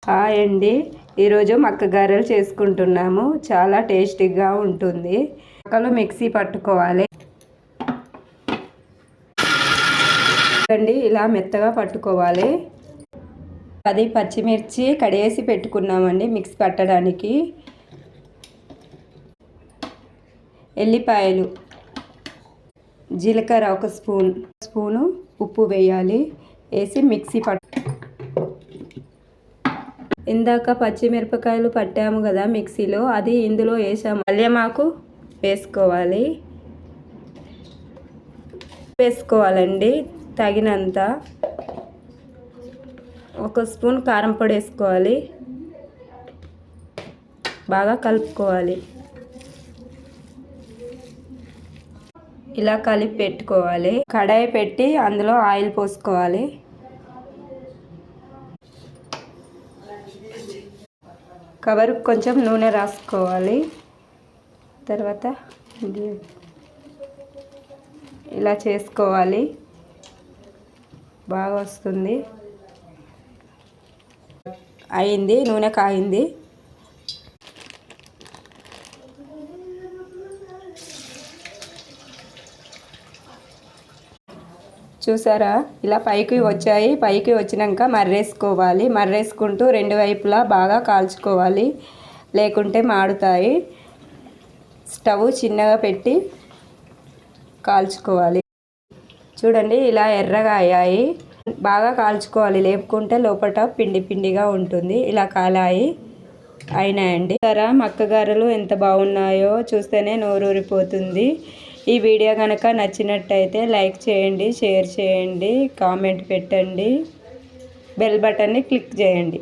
Hi అండి, ఈరోజు మక్క గారెలు చేసుకుంటున్నాము. చాలా టేస్టీగా ఉంటుంది. మక్కలు మిక్సీ పట్టుకోవాలి అండి, ఇలా మెత్తగా పట్టుకోవాలి. 10 పచ్చిమిర్చి కడిగేసి పెట్టుకున్నామండి మిక్సీ పట్టడానికి. ఎల్లిపాయలు, జీలకర్ర 1 స్పూను, ఉప్పు వేయాలి. వేసి మిక్సీ ఇందాక పచ్చిమిరపకాయలు పట్టాము కదా మిక్సీలో, అది ఇందులో వేసాము. కళ్యామాకు వేసుకోవాలండి తగినంత. 1 స్పూన్ కారం పొడి వేసుకోవాలి. బాగా కలుపుకోవాలి. ఇలా కలిపి పెట్టుకోవాలి. కడాయి పెట్టి అందులో ఆయిల్ పోసుకోవాలి. కవర్ కొంచెం నూనె రాసుకోవాలి. తర్వాత ఇలా చేసుకోవాలి. బాగా వస్తుంది. అయింది, నూనె కాగింది. చూసారా, ఇలా పైకి వచ్చాయి. పైకి వచ్చినాక మర్రేసుకోవాలి. మర్రేసుకుంటూ 2 వైపులా బాగా కాల్చుకోవాలి, లేకుంటే మాడుతాయి. స్టవ్ చిన్నగా పెట్టి కాల్చుకోవాలి. చూడండి, ఇలా ఎర్రగా అయ్యాయి. బాగా కాల్చుకోవాలి, లేకుంటే లోపల పిండి పిండిగా ఉంటుంది. ఇలా కాలాయి అయినాయండి. సరే, మక్క గారెలు ఎంత బాగున్నాయో చూస్తేనే నోరూరిపోతుంది. ఈ వీడియో కనుక నచ్చినట్టయితే లైక్ చేయండి, షేర్ చేయండి, కామెంట్ పెట్టండి, బెల్ బటన్ని క్లిక్ చేయండి.